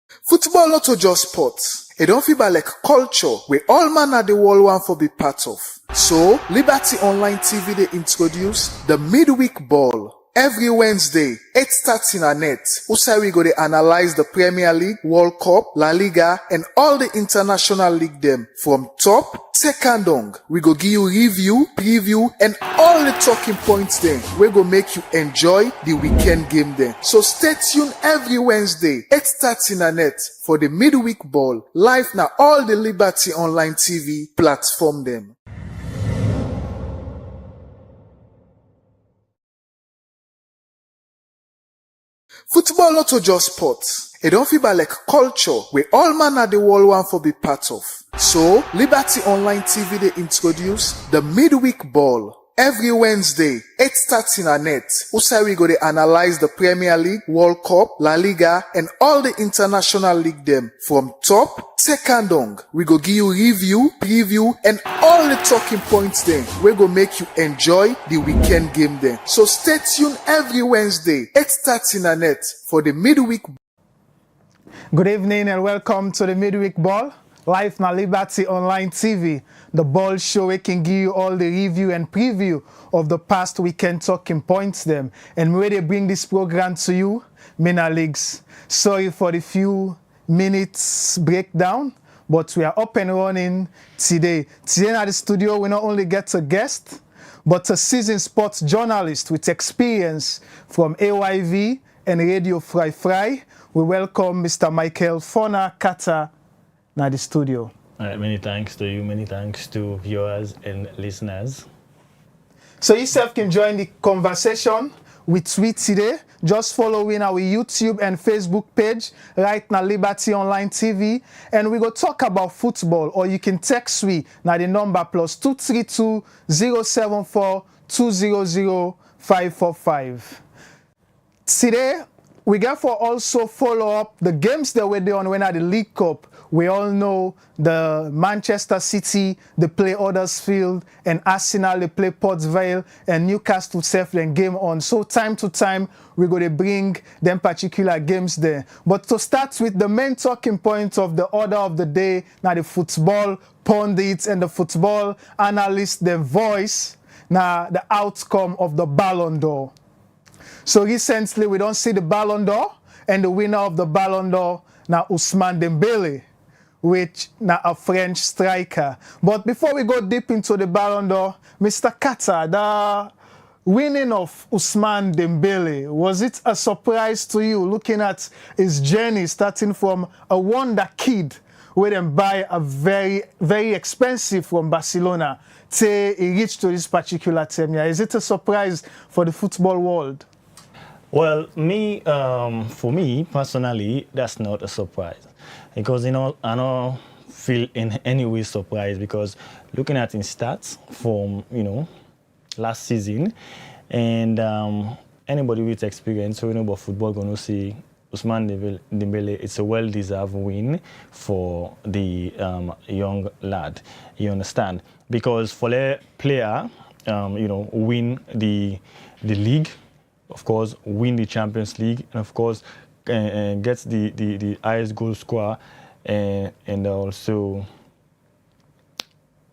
Football not just sports. It don't feel like culture where all man at the world want for be part of. So, Liberty Online TV they introduce the Midweek Ball. Every Wednesday, 8:30 na net, usai we go to analyze the Premier League, World Cup, La Liga, and all the international league them. From top, second on, we go give you review, preview, and all the talking points then. We go make you enjoy the weekend game then. So stay tuned every Wednesday, 8:30 na net, for the Midweek Ball, live na all the Liberty Online TV platform them. Football not just sports. It don't feel like culture where all man at the world want for be part of. So, Liberty Online TV they introduce the Midweek Ball. Every Wednesday, 8:30 na net, usai we go to analyze the Premier League, World Cup, La Liga, and all the international league them. From top, second on, we go give you review, preview, and all the talking points then. We go make you enjoy the weekend game then. So stay tuned every Wednesday, 8:30 na net, for the Midweek. Good evening and welcome to the Midweek Ball, live na Liberty Online TV. The ball show we can give you all the review and preview of the past weekend talking points them. And where they bring this program to you, Mina Leagues. Sorry for the few minutes breakdown, but we are up and running today. Today at the studio, we not only get a guest, but a seasoned sports journalist with experience from AYV and Radio Fry Fry. We welcome Mr. Michael Fona Kata at the studio. All right, many thanks to you, many thanks to viewers and listeners. So yourself can join the conversation with we today. Just following our YouTube and Facebook page, right now Liberty Online TV, and we go talk about football, or you can text we now the number +232 074 200 545. Today, we got for also follow up the games that we're doing when at the League Cup. We all know the Manchester City, they play Huddersfield, and Arsenal, they play Port Vale, and Newcastle self then game on. So time to time, we're going to bring them particular games there. But to start with the main talking point of the order of the day, now the football pundits and the football analysts, their voice, now the outcome of the Ballon d'Or. So recently, we don't see the Ballon d'Or, and the winner of the Ballon d'Or, now Ousmane Dembele, which now a French striker. But before we go deep into the Ballon d'Or, Mr. Kata, the winning of Ousmane Dembele, was it a surprise to you looking at his journey starting from a wonder kid where they buy a very, very expensive from Barcelona till he reached to this particular team? Is it a surprise for the football world? Well, for me personally, that's not a surprise, because I don't feel in any way surprised, because looking at his stats from last season, and anybody with experience who know about football gonna see Ousmane Dembele. It's a well-deserved win for the young lad. You understand? Because for a player, win the league, of course, win the Champions League, and of course, gets the highest goal scorer, and also,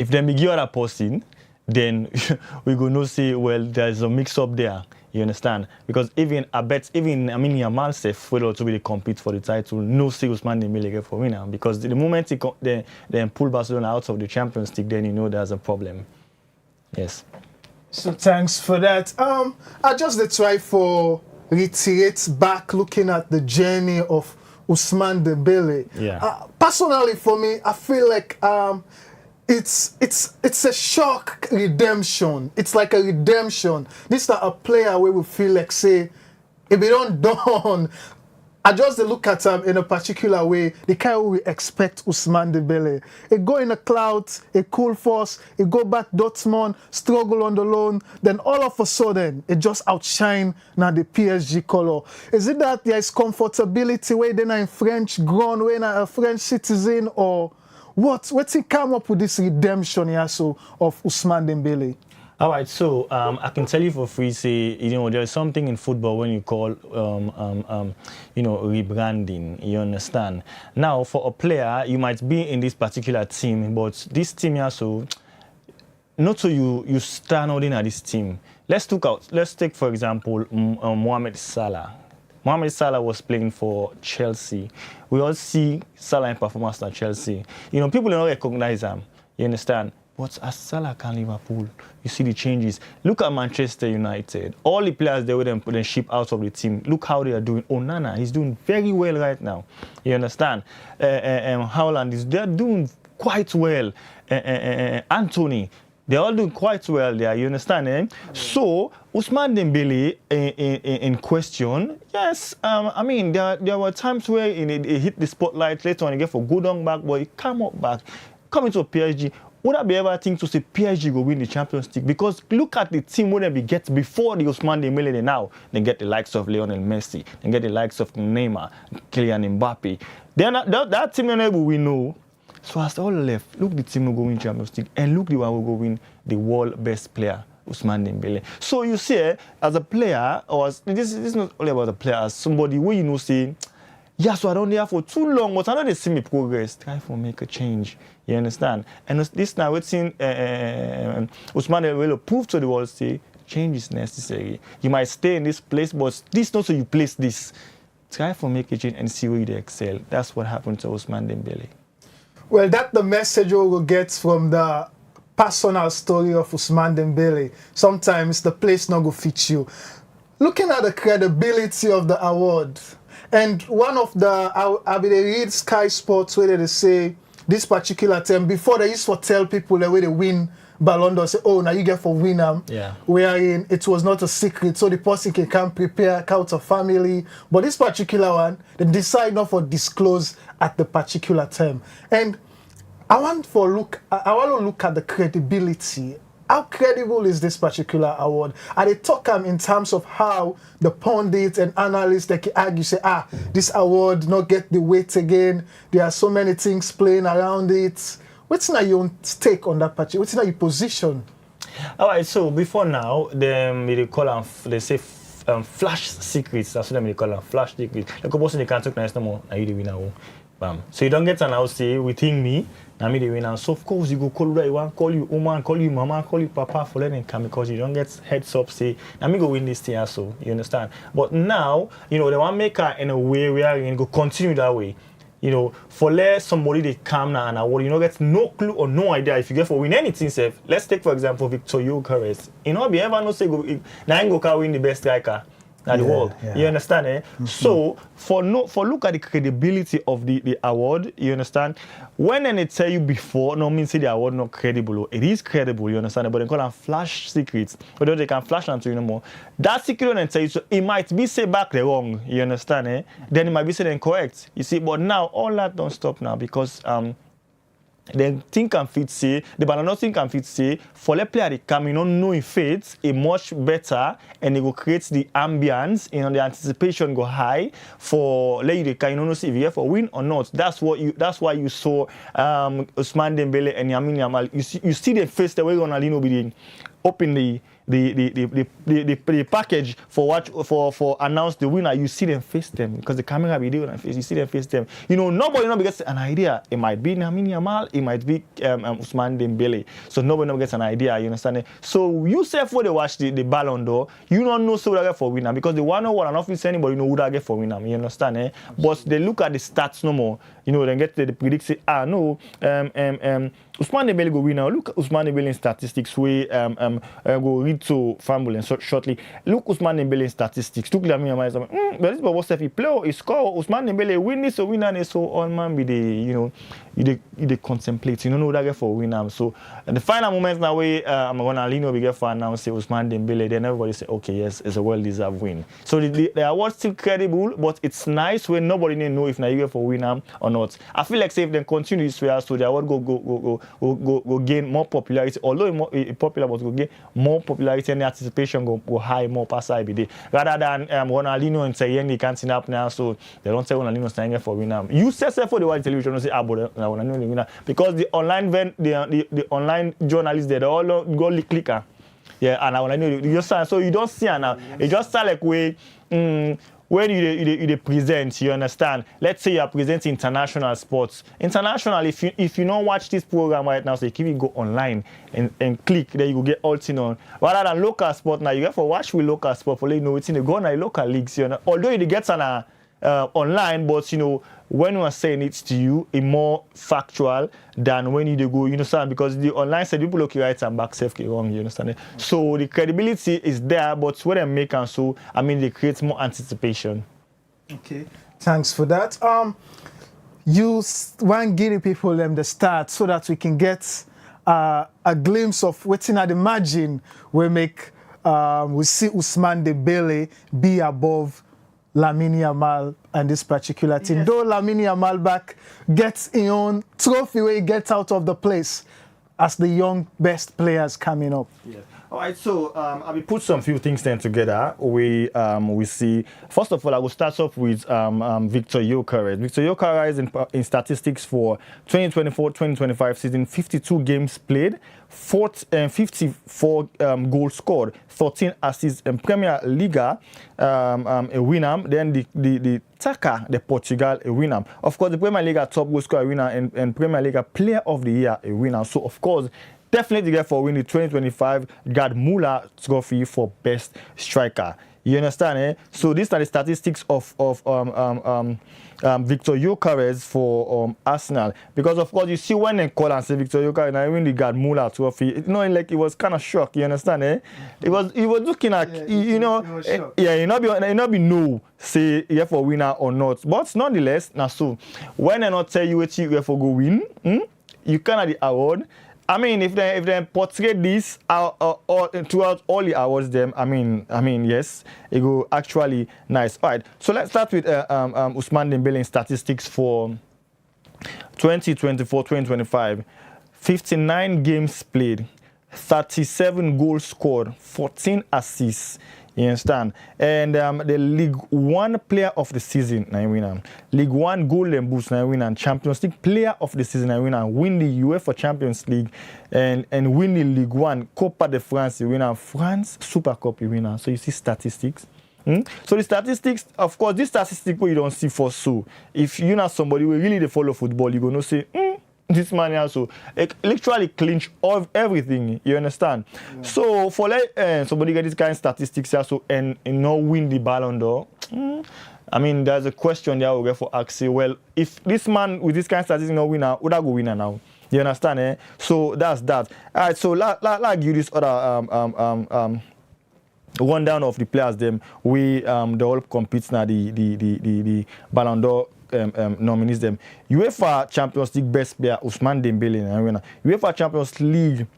if they make other person, then we gonna say, well, there's a mix-up there. You understand? Because even Yamal self will also really compete for the title. No serious man Dembele get for winner, because the moment they pull Barcelona out of the Champions League, then you know there's a problem. Yes. So thanks for that. I just try for reiterate back looking at the journey of Ousmane Dembele. Yeah. Personally, for me, I feel like it's a shock redemption. It's like a redemption. This is a player where we feel like, say, if we don't done, I just look at him in a particular way, the kind of we expect Ousmane Dembele. He go in the clouds, he cool force, he go back Dortmund, struggle on the loan, then all of a sudden, it just outshine now the PSG color. Is it that there is comfortability where they're in French grown, where they're a French citizen, or what? What's he come up with this redemption here so of Ousmane Dembele? All right, so I can tell you for free, say, there's something in football when you call, rebranding, you understand? Now, for a player, you might be in this particular team, but this team also, not so you stand out in at this team. Let's take, for example, Mohamed Salah. Mohamed Salah was playing for Chelsea. We all see Salah in performance at Chelsea. People don't recognize him, you understand? But as Salah can Liverpool, you see the changes. Look at Manchester United. All the players they would then ship out of the team. Look how they are doing. Onana, he's doing very well right now. You understand? Haaland they're doing quite well. Anthony, they're all doing quite well there. You understand? So Ousmane Dembele in question. Yes, there were times where he hit the spotlight. Later on, he get for good on back, but he come up back, coming to PSG. Would I be ever think to say PSG will win the Champions League? Because look at the team where they get before the Ousmane Dembele now. They get the likes of Lionel Messi. They get the likes of Neymar, Kylian Mbappe. That team we know. So as all left, look the team will go win Champions League and look the one will go win the world best player, Ousmane Dembele. So you see, as a player, this is not only about the player, as somebody where say, yeah, so I don't there for too long, but I know they see me progress. Try for make a change. You understand? And this now we're seeing Ousmane Dembele prove to the world say change is necessary. You might stay in this place, but this not so you place this. Try for make a change and see where they excel. That's what happened to Ousmane Dembele. Well, that's the message we will get from the personal story of Ousmane Dembele. Sometimes the place not go fit you. Looking at the credibility of the award, and one of the, I read Sky Sports where they say this particular term, before they used to tell people the way they win Ballon d'Or, say, oh, now you get for win them. Yeah. Wherein it was not a secret, so the person can come prepare, count a family. But this particular one, they decide not for disclose at the particular term. And I want to look at the credibility. How credible is this particular award? And they talk in terms of how the pundits and analysts they can argue, say, this award not get the weight again. There are so many things playing around it. What's now your take on that particular? What's now your position? All right. So before now, they call them, they say flash secrets. That's what they call them, flash secrets. Like a person they can't talk nice no more. Are you the winner? Bam. So you don't get an house say within me. Now me the winner. So of course you go call right one, call you woman, call you mama, call you papa for letting come because you don't get heads up say now me go win this thing also. You understand? But now they want make her in a way where you go continue that way. For let somebody they come now and award, get no clue or no idea if you get for win anything, safe. Let's take for example Victor Gyökeres. Be ever no say go now go win the best striker. The world. Yeah. You understand? Mm-hmm. So for look at the credibility of the award, you understand? When they tell you before, no means say the award not credible. It is credible, you understand? But they call them flash secrets. But they can flash them to you no more. That secret and tell you so it might be say back the wrong, you understand? Then it might be said incorrect. You see, but now all that don't stop now because they think and fit say, the Ballon think and fit say, for the player they come, know if it's a much better and it will create the ambience, the anticipation go high for let you can see if you have for win or not. That's why you saw Ousmane Dembele and Lamine Yamal. You see the face the way Ronaldinho be open the package for announce the winner. You see them face them because the camera be there on face. You see them face them. Nobody gets an idea. It might be Lamine Yamal. It might be Ousmane Dembele. So nobody gets an idea. You understand it? So you say when they watch the Ballon d'Or, you don't know so who get for winner because they want to know what an office anybody know who that get for winner. You understand it? But they look at the stats no more. They get the predict say no. Ousmane Dembele go win now. Look at Ousmane Dembele in statistics. We go read to Fambul and shortly. Look Ousmane Dembele in statistics. Look Lamine Yamal. But this is what he play. He score. Ousmane Dembele win this or win and so all man be the you contemplate. You don't know that get for win. So at the final moments now where I'm gonna lean over get for now say Ousmane Dembele. Then everybody say okay yes it's a well deserved win. So the award still credible, but it's nice when nobody know if now you get for win or not. I feel like say if they continue this way, so the award go gain more popularity. Although it's popular, but go gain more popularity and the anticipation go high more past IBD. Rather than Ronaldinho and saying they can't up now, so they don't say Ronaldinho standing for winner. You say for the white television, don't say but Ronaldinho winner because the online the online journalists they all go clicker. Yeah, and when I know you just so you don't see her now. It just start like when you present, you understand. Let's say you are presenting international sports. International, if you don't watch this program right now, so you can go online and click, then you will get all thing on. Rather than local sport now, you have to watch with local sport for you know it's in the go on the local leagues. You know, although you get on online, but you know when we are saying it to you, it's more factual than when you go, you understand? Because the online side, people look right and back safe wrong, you understand? Okay. So the credibility is there, but when they make and so, I mean, they create more anticipation. Okay, thanks for that. You want to give people them the start so that we can get a glimpse of what's in the margin we make. We see Ousmane Dembele be above Lamine Yamal and this particular team. Yes. Though Lamine Yamal back gets his own trophy where he gets out of the place as the young best players coming up. Yeah. All right, so I will put some few things then together. We see, first of all, I will start off with Victor Gyökeres. Victor Gyökeres in statistics for 2024-2025 season, 52 games played, 54 goals scored, 13 assists in Premier Liga, a winner. Then the Taka, the Portugal, a winner. Of course, the Premier Liga top goal scorer winner and Premier Liga Player of the Year, a winner. So, of course, definitely get for winning the 2025 Gerd Müller Trophy for Best Striker. You understand, eh? So these are the statistics of Victor Gyökeres for Arsenal. Because of course you see when they call and say Victor Gyökeres and I win the Gerd Müller Trophy, you know, like it was kind of shocked. You understand, eh? He was looking at you know, you not be no say yeah for winner or not. But nonetheless, now so when I not tell you what you for go win, you cannot the award. I mean, if they portray this throughout all the awards, them, I mean, yes, it go actually nice. All right, so let's start with Ousmane Dembele statistics for 2024-2025. 59 games played, 37 goals scored, 14 assists. You understand? And the League One Player of the Season, I win. League One Golden Boost, I win. Champions League Player of the Season, I win. Win the UEFA Champions League and win the League One Copa de France, you win. France Super Cup, you win. So you see statistics. So the statistics, of course, this statistic you don't see for so. If you're not somebody who really follow football, you're going to say, this man also literally clinch of everything. You understand? Yeah. So for somebody get this kind of statistics also and not win the Ballon d'Or, I mean there's a question there we get for asking. Well, if this man with this kind of statistics not winner, would I go winner now? You understand? Eh? So that's that. All right. So like you this other rundown of the players them we the all competes now the Ballon d'Or. Nominees them. UEFA Champions League best player Ousmane Dembele. UEFA Champions League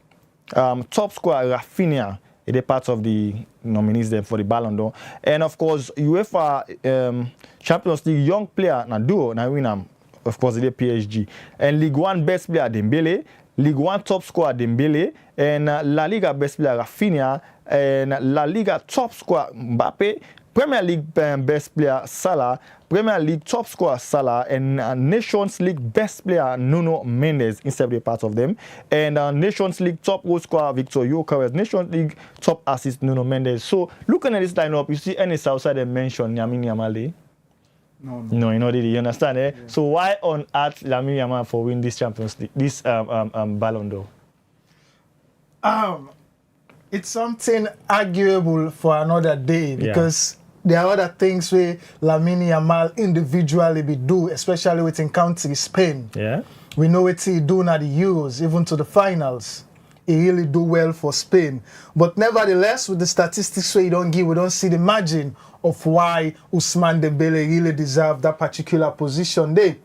top scorer Rafinha is a part of the nominees them for the Ballon d'Or. And of course UEFA Champions League young player na duo na winner. Of course the PSG. And League One best player Dembele, League One top scorer Dembele, and La Liga best player Rafinha, and La Liga top scorer Mbappe. Premier League best player Salah, Premier League top scorer Salah, and Nations League best player Nuno Mendes instead of the part of them, and Nations League top goal scorer Victor Gyökeres, Nations League top assist Nuno Mendes. So looking at this lineup, you see any outside they mention Lamine Yamal? No, you know, did you understand? Eh? Yeah. So why on earth Lamine Yamal for win this Champions League, this Ballon d'Or? It's something arguable for another day because there are other things where Lamine Yamal individually be do, especially within country Spain. Yeah, we know what he do at the Euros, even to the finals. He really do well for Spain. But nevertheless, with the statistics we don't see the margin of why Ousmane Dembele really deserve that particular position there.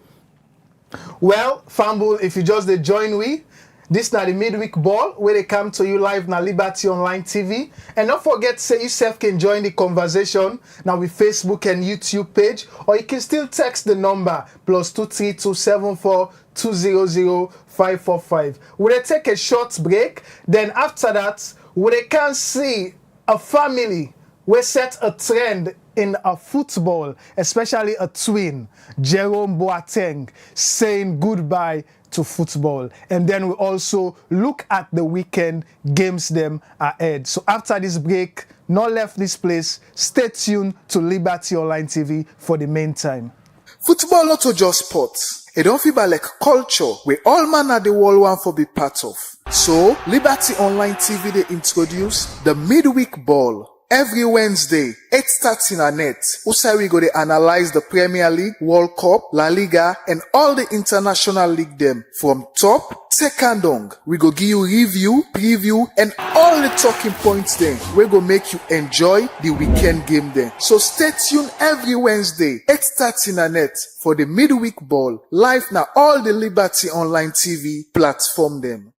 Well, Fumble, if you just join we. This is the midweek ball where they come to you live na Liberty Online TV. And don't forget, say yourself can join the conversation now with Facebook and YouTube page, or you can still text the number +23274200545. We'll take a short break. Then after that, we can see a family we set a trend in a football, especially a twin, Jerome Boateng, saying goodbye to football. And then we also look at the weekend games them ahead. So after this break, not left this place, stay tuned to Liberty Online TV for the main time. Football not just sports. It don't feel like culture where all man at the world want for be part of. So, Liberty Online TV they introduce the Midweek Ball. Every Wednesday, 8:30 na net, Usai we go to analyze the Premier League, World Cup, La Liga, and all the international league them. From top, second on, we go give you review, preview, and all the talking points then. We go make you enjoy the weekend game then. So stay tuned every Wednesday, 8:30 na net, for the Midweek Ball, live na all the Liberty Online TV platform them.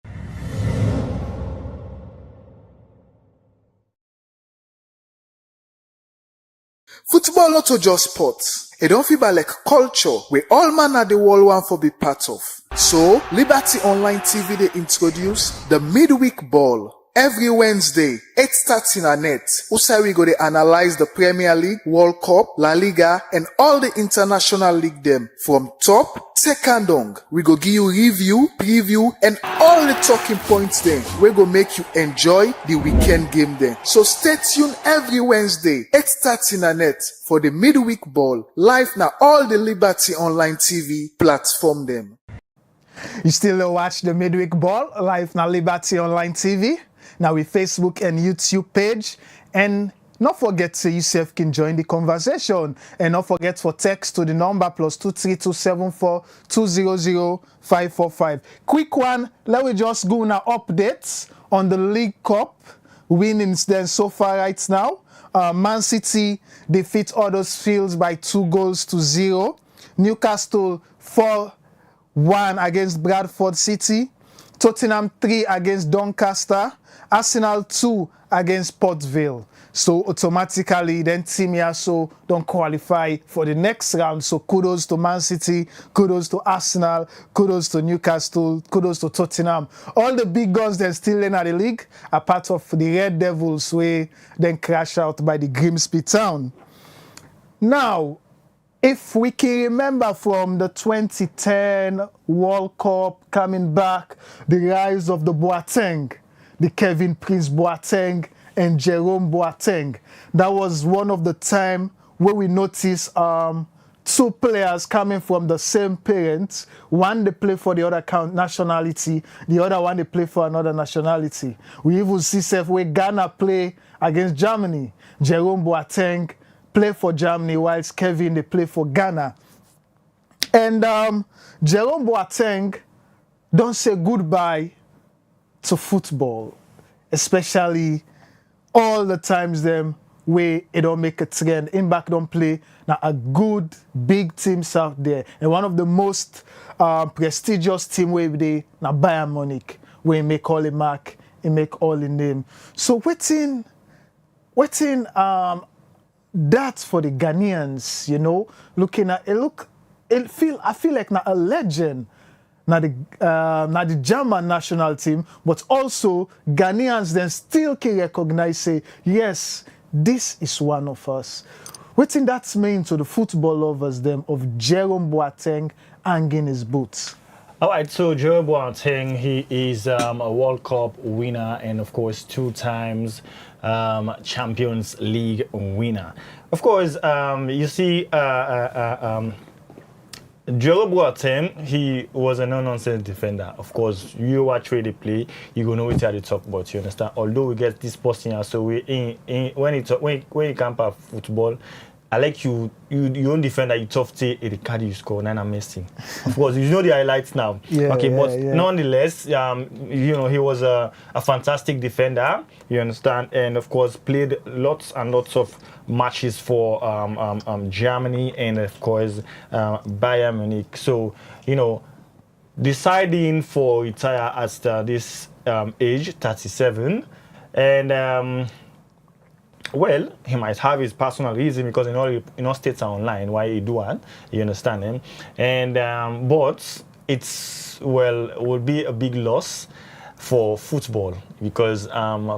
Football not just sports. It don't feel like culture where all man at the world want for be part of. So, Liberty Online TV they introduce the Midweek Ball. Every Wednesday, 8:30 na net, Usai we go to analyze the Premier League, World Cup, La Liga, and all the international league them. From top, second on, we go give you review, preview, and all the talking points then. We go make you enjoy the weekend game then. So stay tuned every Wednesday, 8:30 na net, for the Midweek Ball, live na all the Liberty Online TV platform them. You still watch the Midweek Ball live na Liberty Online TV. Now with Facebook and YouTube page, and not forget to yourself can join the conversation, and not forget for text to the number +23274200545. Quick one, let me just go now updates on the League Cup winnings then so far right now. Man City defeat Huddersfield by 2-0. Newcastle 4-1 against Bradford City. Tottenham 3 against Doncaster. Arsenal 2 against Port Vale. So automatically then team also don't qualify for the next round. So kudos to Man City, kudos to Arsenal, kudos to Newcastle, kudos to Tottenham. All the big guns then still in the league, a part of the Red Devils where then crash out by the Grimsby Town. Now, if we can remember from the 2010 World Cup coming back, the rise of the Boateng, the Kevin Prince Boateng and Jerome Boateng. That was one of the time where we noticed two players coming from the same parents. One they play for the other nationality, the other one they play for another nationality. We even see where Ghana play against Germany. Jerome Boateng play for Germany, whilst Kevin they play for Ghana. And Jerome Boateng don't say goodbye to football, especially all the times them where it don't make a trend. Impact don't play now a good big teams out there, and one of the most prestigious team where they now Bayern Munich, where he make all the mark, he make all the name. So waiting that for the Ghanaians, you know, looking at it, I feel like now a legend. Not the German national team, but also Ghanaians then still can recognize, say, yes, this is one of us. What think that's mean to the football lovers them of Jerome Boateng hanging his boots? All right, so Jerome Boateng, he is a World Cup winner and, of course, 2 times Champions League winner. Of course, you see, Jerome Boateng, he was a no-nonsense defender. Of course, you watch where they play, you go know what they talk about. You understand? Although we get this posting, so when you come to football, I like you don't defend that you tough say the card you score, and I'm missing. Of course, you know the highlights now. Nonetheless, you know, he was a fantastic defender, you understand, and of course played lots and lots of matches for Germany and of course Bayern Munich. So, you know, deciding for retire at this age, 37, and well, he might have his personal reason because in all states are online why he do it. You understand him, and but it's would be a big loss. for football because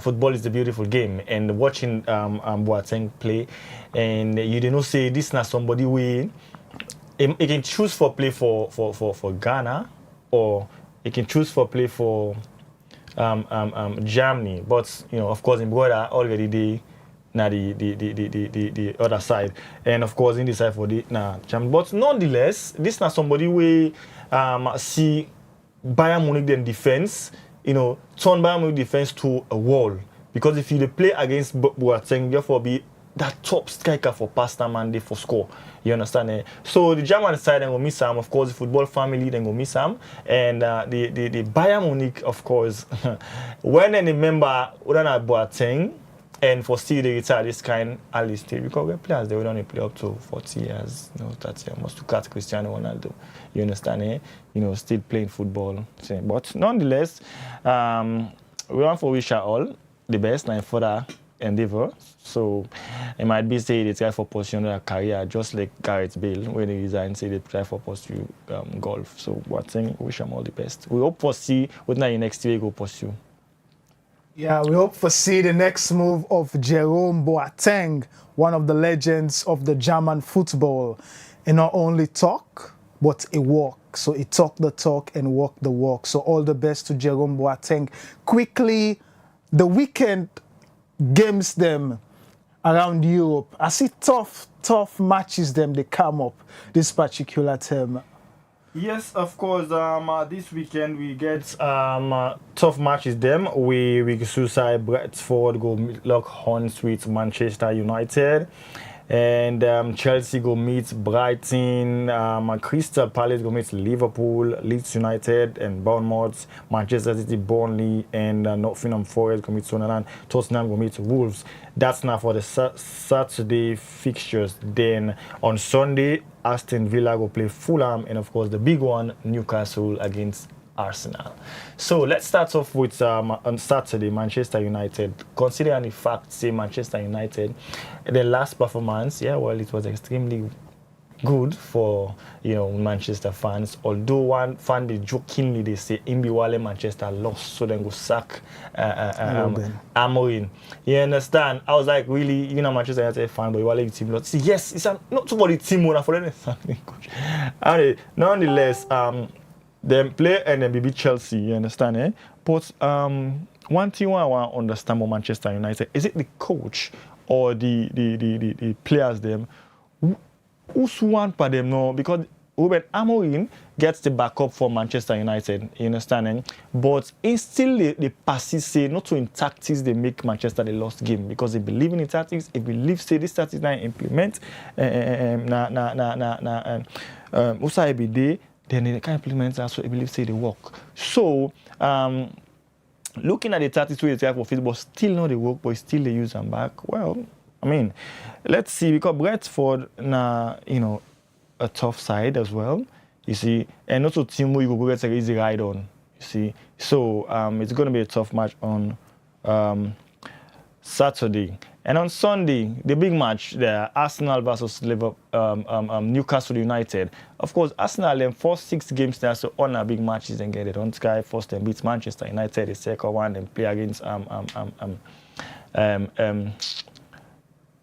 football is a beautiful game, and watching Boateng play, and you do not say this not somebody we he can choose for play for Ghana, or he can choose for play for Germany, but of course in brother already they now the other side, and of course in the side for the Germany. But nonetheless, this not somebody we see Bayern Munich then defense, turn Bayern Munich defense to a wall, because if you play against Boateng, therefore be that top striker for pasta Monday for score. You understand? So the German side then go miss him. Of course, the football family then go miss him. And the Bayern Munich, of course, when any member would not Boateng and for still they retire this kind at least because we players they would only play up to 40 years, 30 years, must to cut Cristiano Ronaldo. You understand? Still playing football. But nonetheless, we want to wish all the best and further endeavor. So it might be say they try for pursue their career just like Gareth Bale when he resigned, say they try for pursue golf. So Boateng, wish them all the best. We hope for see what now next year go pursue. Yeah, we hope for see the next move of Jerome Boateng, one of the legends of the German football. And not only talk, but a walk. So he talk the talk and walk the walk. So all the best to Jerome Boateng. Quickly, the weekend games them around Europe. I see tough matches them they come up this particular term. Yes, of course. This weekend we get tough matches. Them we suicide Brentford go lock horns with Manchester United, and Chelsea go meet Brighton. Crystal Palace go meet Liverpool, Leeds United and Bournemouth. Manchester City, Burnley, and Nottingham Forest go meet Sunderland. Tottenham go meet Wolves. That's now for the Saturday fixtures. Then on Sunday, Aston Villa go play Fulham, and of course the big one, Newcastle against Arsenal. So let's start off with on Saturday, Manchester United. Considering the fact, say Manchester United, the last performance, it was extremely good for Manchester fans. Although one fan they jokingly they say Imbiwale Manchester lost, so then go sack Amorim. You understand? I was like, really, Manchester United fan, but you are like team lost. See, yes, it's not somebody team winner for anything. Nonetheless, them play and then beat Chelsea. You understand? But one thing I want to understand about Manchester United, is it the coach or the players them? Who's one for them now? Because Ruben Amorim gets the backup for Manchester United, you understand? But it's still the passes say not to in tactics they make Manchester the lost game, because they believe in the tactics. They believe say this tactics now implement also every day, then they can implement that, so they believe say they work. So looking at the tactics we try for football, still not they work, but still they use them back. Well, I mean, let's see, because Brentford a tough side as well, you see, and also Timo you go get an easy ride on, you see. So it's going to be a tough match on Saturday. And on Sunday, the big match there, Arsenal versus Newcastle United. Of course, Arsenal in 4-6 games there, so all our big matches and get it on Sky. First and beats Manchester United, the second one and play against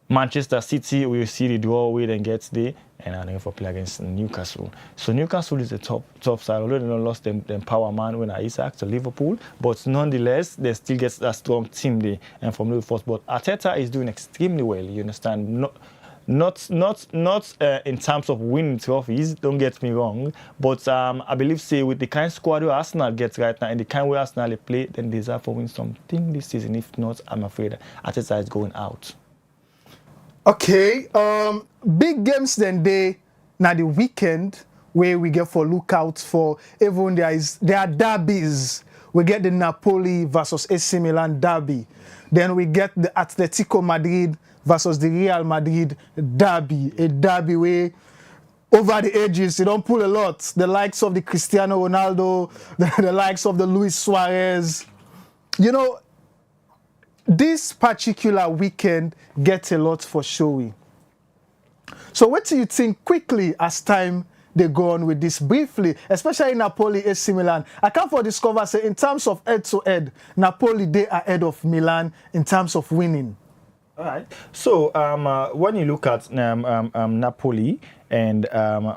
Manchester City. We will see the draw away and gets there, and I'm going for play against Newcastle. So Newcastle is a top side. Although they don't lost them power man when Isaac to Liverpool, but nonetheless they still get that strong team there and from the first. But Arteta is doing extremely well. You understand? Not in terms of winning trophies. Don't get me wrong, but I believe say with the kind of squad where Arsenal gets right now and the kind where Arsenal play, then they deserve to win something this season. If not, I'm afraid Arteta is going out. Okay, big games then they now the weekend where we get for lookout for even there are derbies. We get the Napoli versus AC Milan derby. Then we get the Atletico Madrid versus the Real Madrid derby. A derby where over the ages they don't pull a lot. The likes of the Cristiano Ronaldo, the likes of the Luis Suarez. This particular weekend gets a lot for showing. So what do you think quickly as time they go on with this briefly, especially Napoli AC Milan. I come for discover say in terms of head-to-head, Napoli they are ahead of Milan in terms of winning. All right. So when you look at Napoli and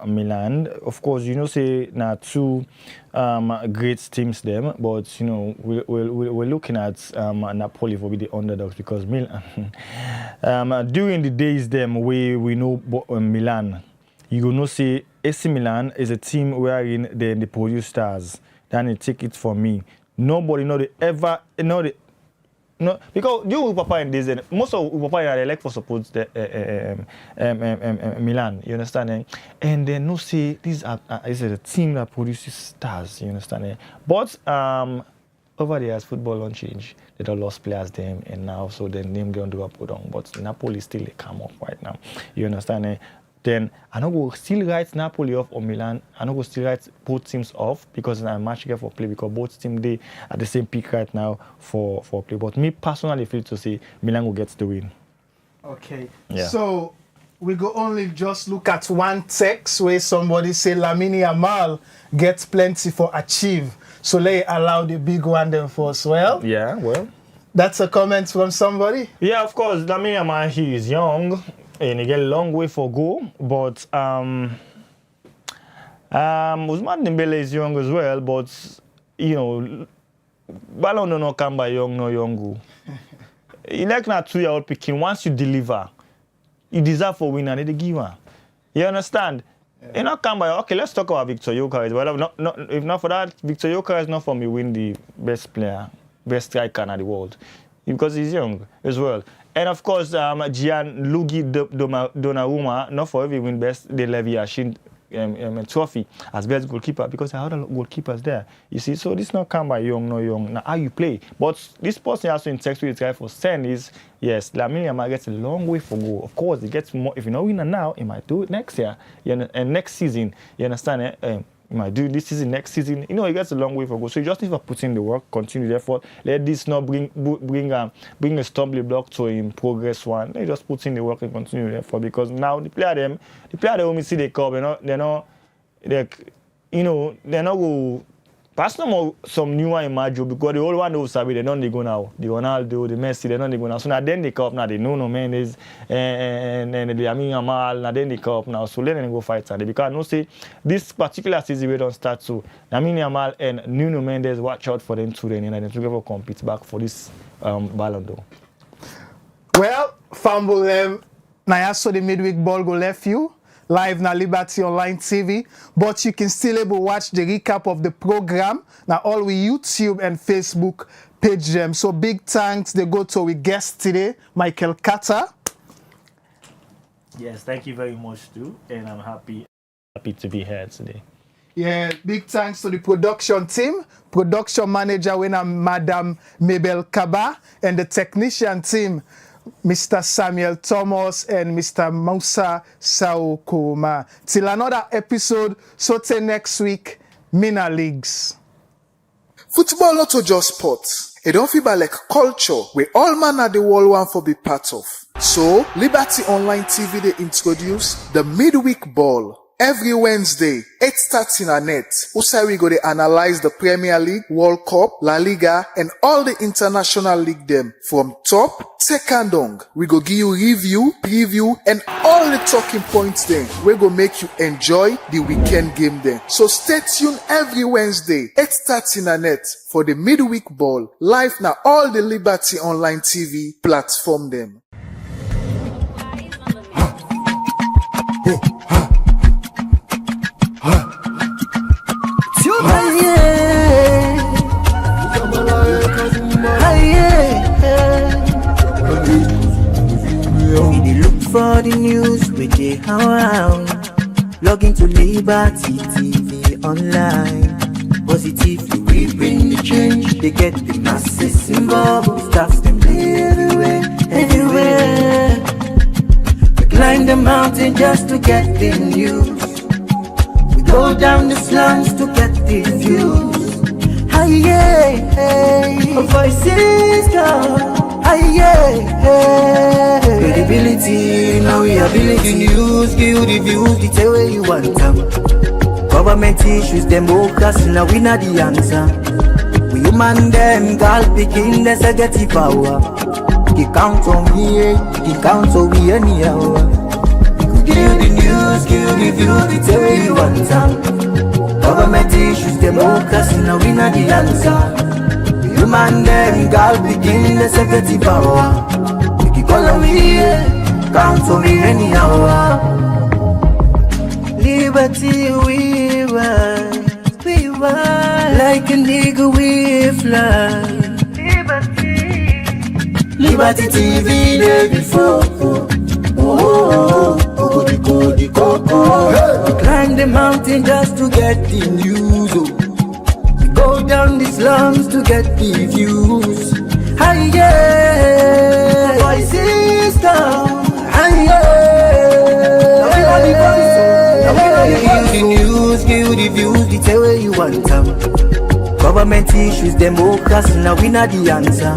Milan, of course, you know, say now two great teams them, but you know we're looking at Napoli for be the underdogs because Milan during the days them we know Milan, you know say AC Milan is a team wherein they produce stars. Then they take it from me. Nobody know they ever know they. No, because you Papa in this, most of Papa they like for support the Milan, you understand? And then no say these are is a team that produces stars, you understand? But over the years football don't change. They don't lost players them and now so the name don't do up down. But Napoli still they come up right now. You understand? Then I don't go still write Napoli off or Milan. I don't go still write both teams off because I'm match here for play because both teams they at the same peak right now for play. But me personally feel to say Milan will get the win. Okay. Yeah. So we go only just look at one text where somebody say Lamine Yamal gets plenty for achieve. So they allow the big one them for as well. Yeah, well. That's a comment from somebody. Yeah, of course. Lamine Yamal, he is young. And he get a long way for go, but Ousmane Dembele is young as well, but you know, Ballon d'Or not come by young, no young go. He like not 2-year-old picking. Once you deliver, you deserve for winner, they give one. You understand? Yeah. You not come by. Okay, let's talk about Victor Gyökeres. Well, if not for that, Victor Gyökeres not for me win the best player, best striker in the world, because he's young as well. And of course, Gianluigi Donnarumma, not for every win best, the Levi Yashin trophy as best goalkeeper because there are other goalkeepers there. You see, so this not come by young, no young. Now, how you play. But this person also in text with try for send is, yes, Lamine Yamal gets a long way for go. Of course, he gets more. If you not win now, he might do it next year. And next season, you understand? You might do this season, next season. You know, he gets a long way for go. So you just need to put in the work, continue the effort. Let this not bring a stumbling block to him progress one. They just put in the work and continue the effort because now the player they only see the cup, they're not go pass no more some new one in Majo because the old one knows Sabi they don't they go now. The Ronaldo, the Messi, they don't they go now. So now then they come up now they know no Mendes and the Lamine Yamal now then they come up now. So let them go fight Sunday because no say this particular season we don't start so Lamine Yamal and Nuno Mendes watch out for them two then and them together compete back for this Ballon d'Or. Well, fumble them. Now so the midweek ball go left you. Live na Liberty Online TV, but you can still able watch the recap of the program now all we YouTube and Facebook page them. So big thanks they go to our guest today, Michael Carter. Yes, thank you very much too, and I'm happy to be here today. Yeah, big thanks to the production team, production manager when I'm Madam Mabel Kaba, and the technician team, Mr. Samuel Thomas and Mr. Musa Saukuma. Till another episode, so till next week, Mina Leagues. Football not just sports. It don't feel like culture where all man at the world want for be part of. So, Liberty Online TV they introduce the midweek ball. Every Wednesday, 8:30 na net. Usai we go to analyze the Premier League, World Cup, La Liga, and all the international league them. From top, second on, we go give you review, preview, and all the talking points then. We go make you enjoy the weekend game then. So stay tuned every Wednesday, 8:30 na net for the midweek ball. Live now all the Liberty Online TV platform them. For the news we dey around, log into Liberty TV Online. Positively we bring the change. They get the masses involved. Staffs them everywhere, everywhere. We climb the mountain just to get the news. We go down the slums to get the views. Hey, voices come. Credibility, now we ability. News, give the views, the tell where you want them. Government issues, democracy, now we not the answer. We human them, girl picking, there's a get the power. He count on me, he count on me anyhow. Give the news, give the views, the tell where you want them. Government issues, democracy, now we not the answer. Human them, girl picking, there's a get the power. Call on me, count on me anyhow. Liberty we ride, like a nigga we fly. Liberty TV day before. We climb the mountain just to get the news. We go down the slums to get the views. Hi yeah, voices down. Hi yeah, give the news, give the views, the tell where you want them. Government issues, democracy, now we not the answer.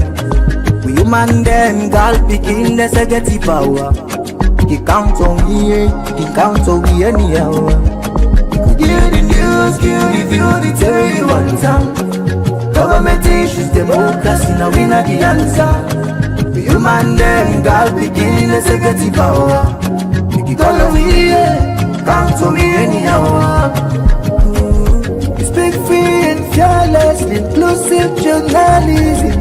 We human them, girl picking, there's a get the power. He count on me, he count on me anyhow. Give the news, give the views, the tell where you want them. Government issues, democracy, now we not the answer. The human them, God begin, let's get the power. You call on me, count on me anyhow. You speak free and fearless, inclusive journalism.